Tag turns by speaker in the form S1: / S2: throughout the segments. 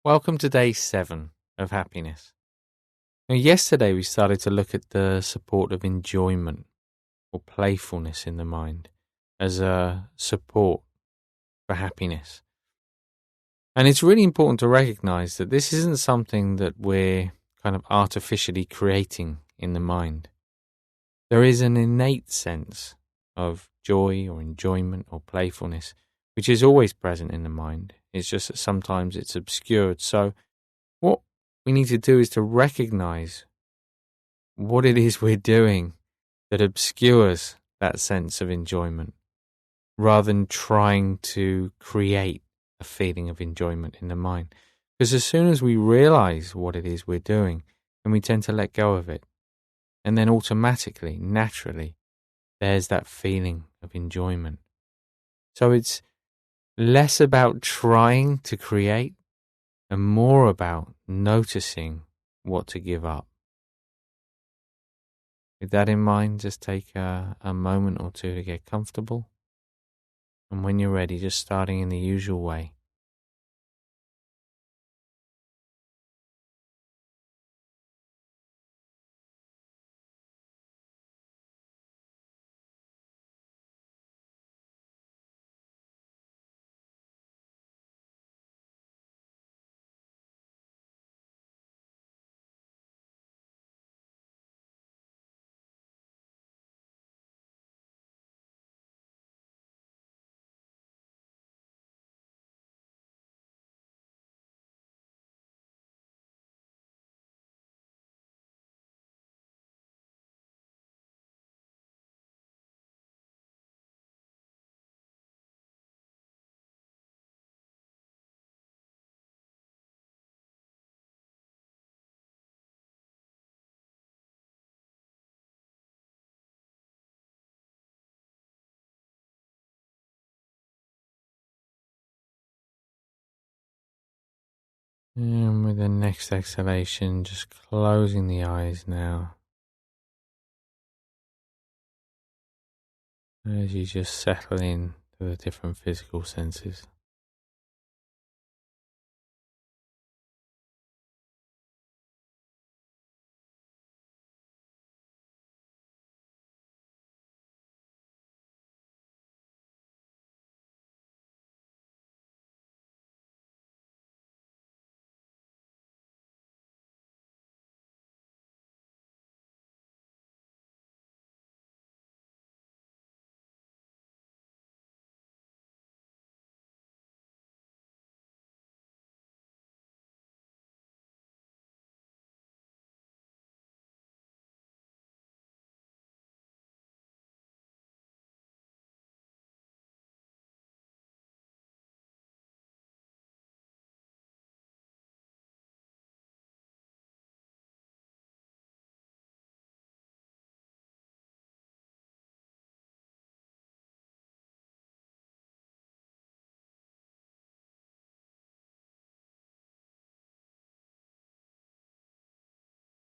S1: Welcome to day 7 of happiness. Now, yesterday we started to look at the support of enjoyment or playfulness in the mind as a support for happiness. And it's really important to recognize that this isn't something that we're kind of artificially creating in the mind. There is an innate sense of joy or enjoyment or playfulness, which is always present in the mind. It's just that sometimes it's obscured. So, what we need to do is to recognize what it is we're doing that obscures that sense of enjoyment rather than trying to create a feeling of enjoyment in the mind. Because as soon as we realize what it is we're doing, then we tend to let go of it. And then automatically, naturally, there's that feeling of enjoyment. So it's less about trying to create and more about noticing what to give up. With that in mind, just take a moment or two to get comfortable. And when you're ready, just starting in the usual way. And with the next exhalation, just closing the eyes now. As you just settle in to the different physical senses.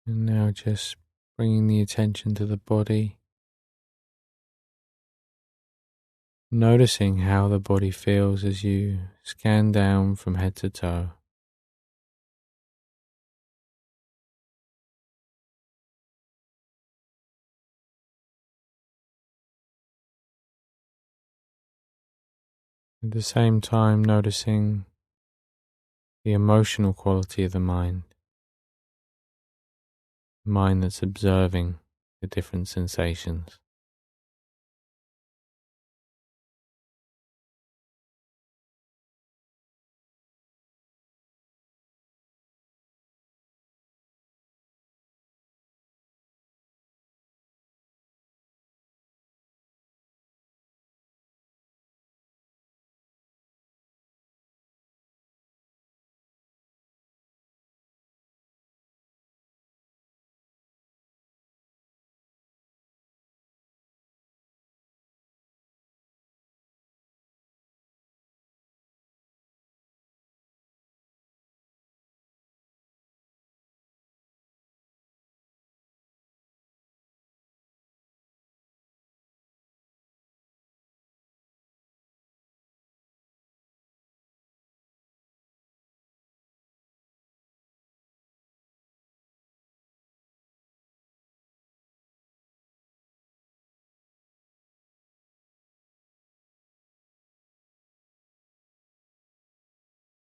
S1: And now just bringing the attention to the body. Noticing how the body feels as you scan down from head to toe. At the same time, noticing the emotional quality of the mind that's observing the different sensations.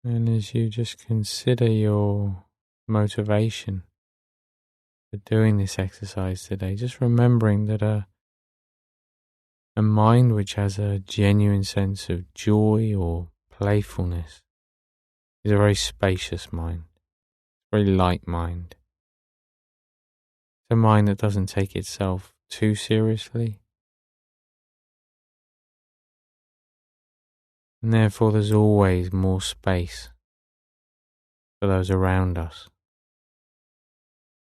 S1: And as you just consider your motivation for doing this exercise today, just remembering that a mind which has a genuine sense of joy or playfulness is a very spacious mind, very light mind. It's a mind that doesn't take itself too seriously. And therefore there's always more space for those around us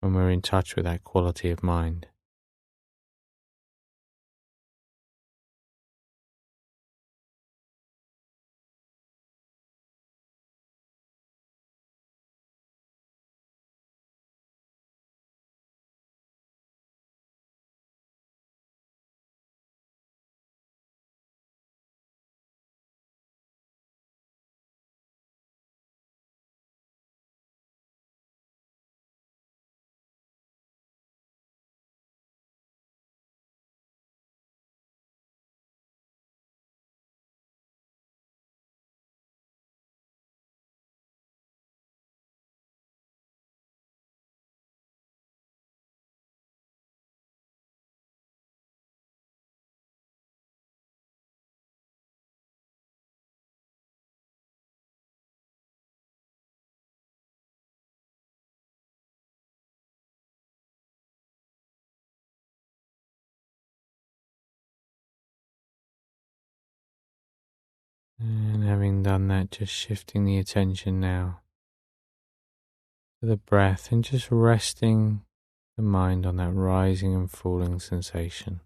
S1: when we're in touch with that quality of mind. And having done that, just shifting the attention now to the breath and just resting the mind on that rising and falling sensation.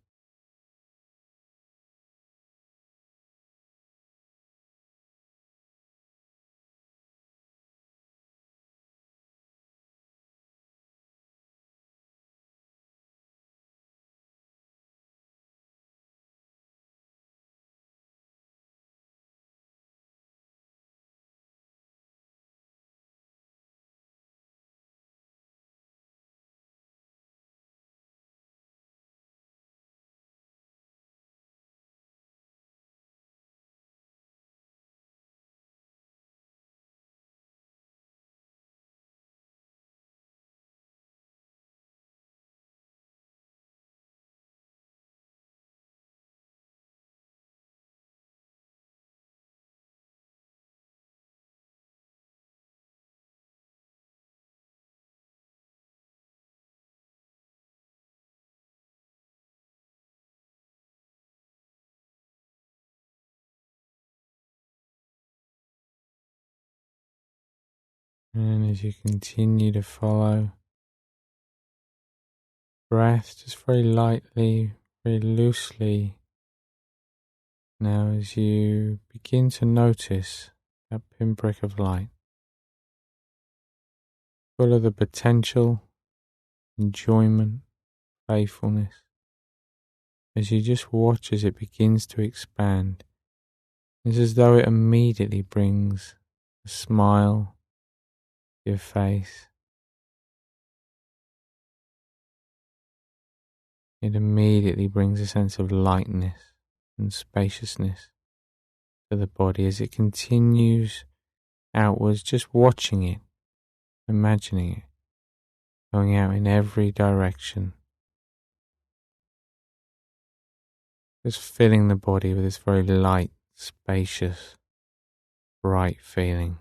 S1: And as you continue to follow breath just very lightly, very loosely, now as you begin to notice that pinprick of light, full of the potential, enjoyment, playfulness, as you just watch as it begins to expand, it's as though it immediately brings a smile to your face. It immediately brings a sense of lightness and spaciousness to the body as it continues outwards, just watching it, imagining it, going out in every direction, just filling the body with this very light, spacious, bright feeling.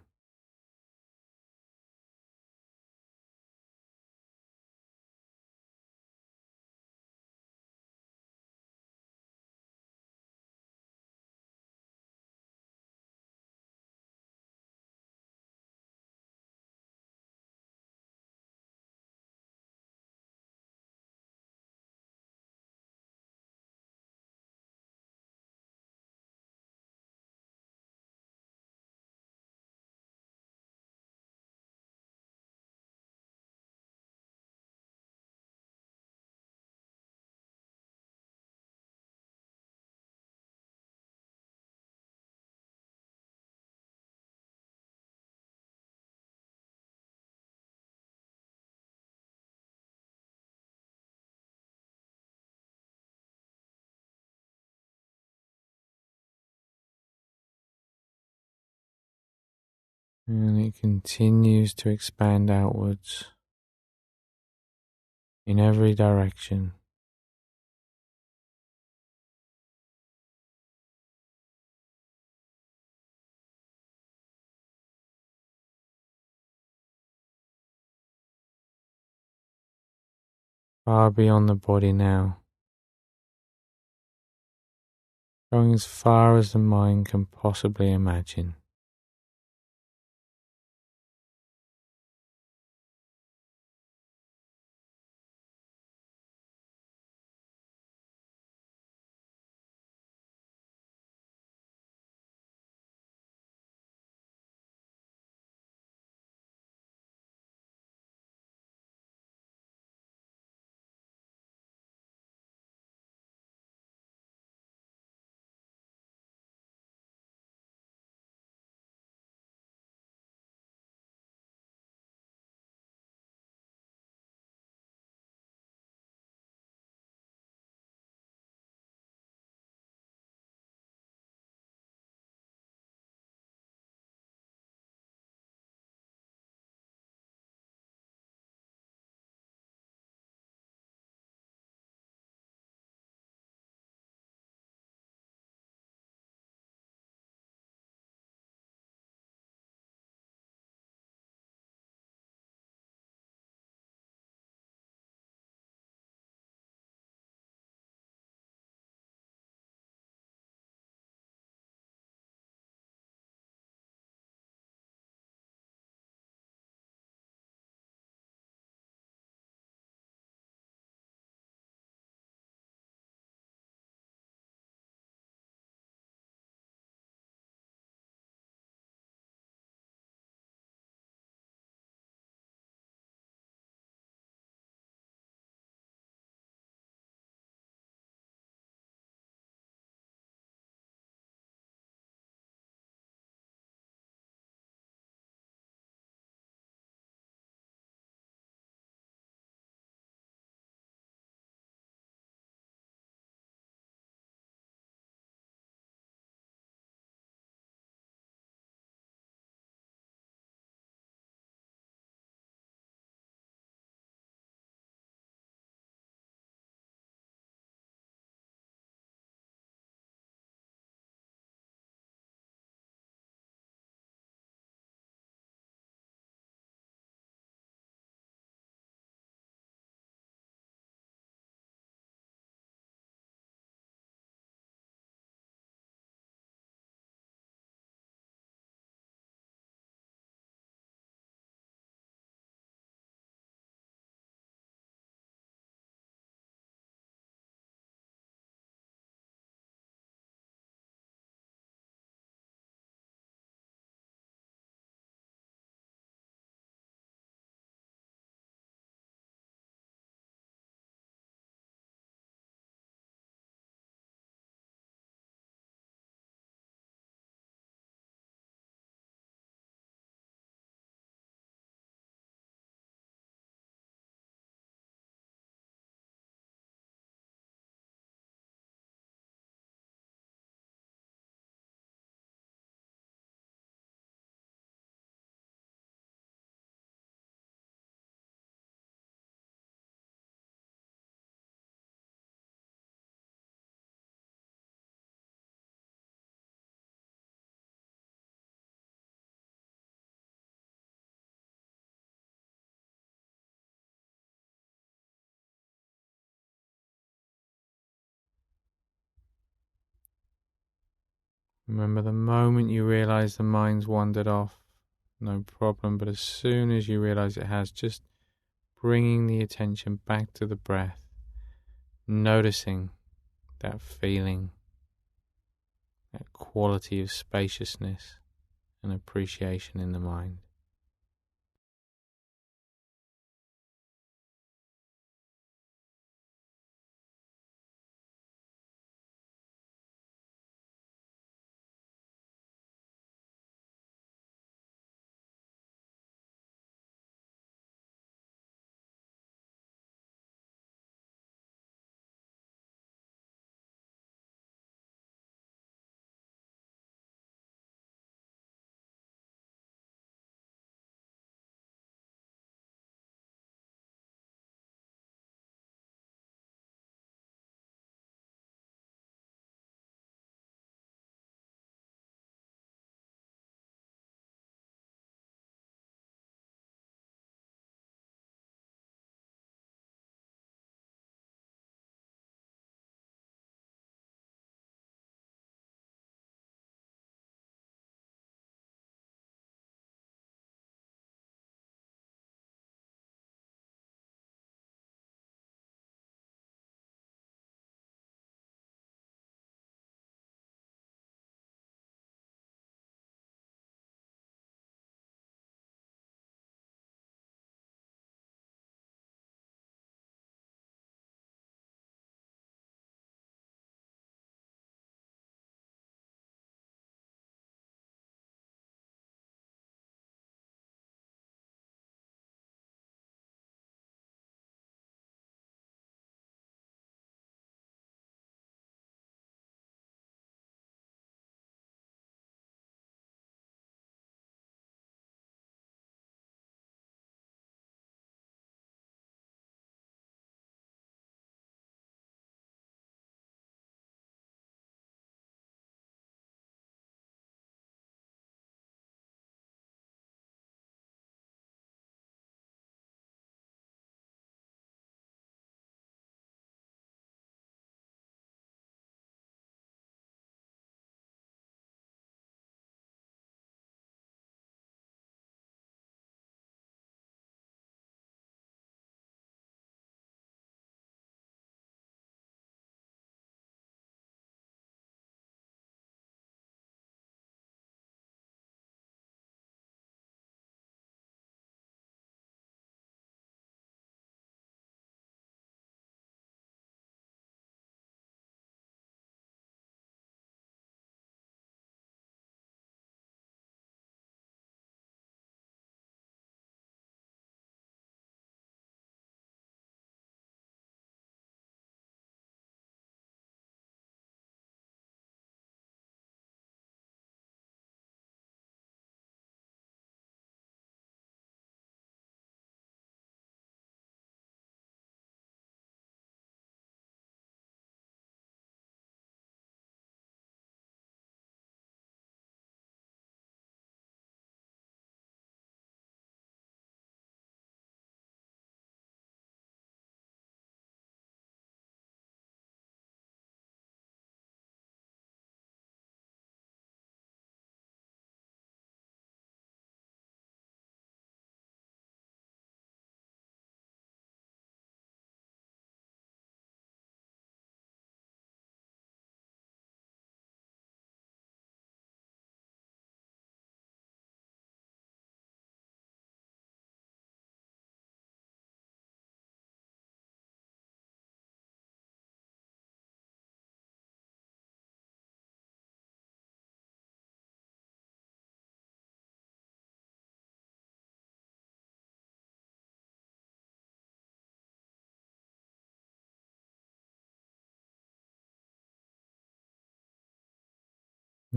S1: And it continues to expand outwards in every direction. Far beyond the body now, going as far as the mind can possibly imagine. Remember, the moment you realize the mind's wandered off, no problem, but as soon as you realize it has, just bringing the attention back to the breath, noticing that feeling, that quality of spaciousness and appreciation in the mind.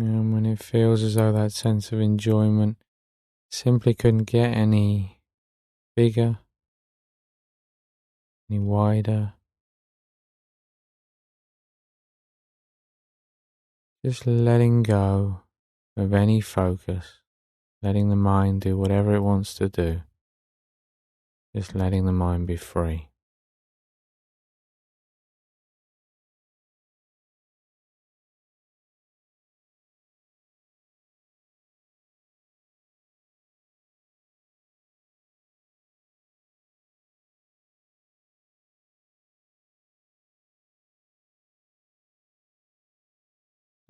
S1: And when it feels as though that sense of enjoyment simply couldn't get any bigger, any wider, just letting go of any focus, letting the mind do whatever it wants to do, just letting the mind be free.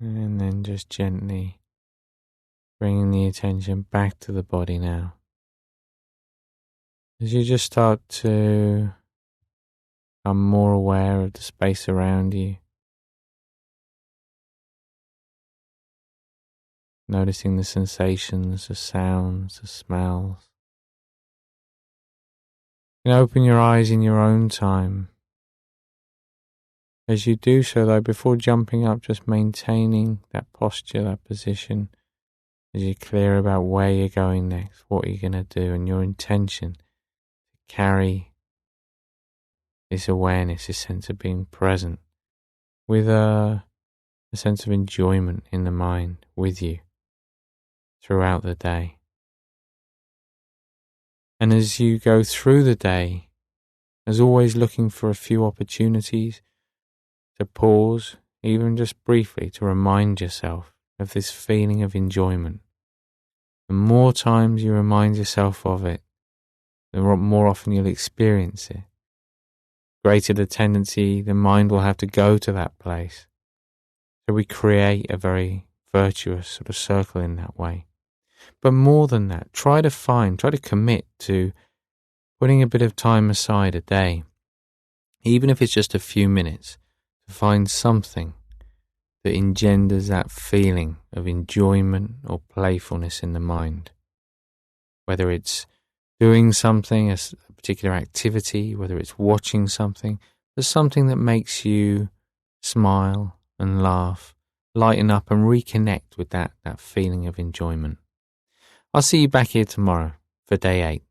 S1: And then just gently bringing the attention back to the body now. As you just start to become more aware of the space around you, noticing the sensations, the sounds, the smells. You can open your eyes in your own time. As you do so though, before jumping up, just maintaining that posture, that position, as you're clear about where you're going next, what you're going to do, and your intention to carry this awareness, this sense of being present, with a sense of enjoyment in the mind with you throughout the day. And as you go through the day, as always looking for a few opportunities to pause, even just briefly, to remind yourself of this feeling of enjoyment. The more times you remind yourself of it, the more often you'll experience it. Greater the tendency the mind will have to go to that place. So we create a very virtuous sort of circle in that way. But more than that, try to commit to putting a bit of time aside a day, even if it's just a few minutes, to find something that engenders that feeling of enjoyment or playfulness in the mind. Whether it's doing something, a particular activity, whether it's watching something, there's something that makes you smile and laugh, lighten up and reconnect with that feeling of enjoyment. I'll see you back here tomorrow for day 8.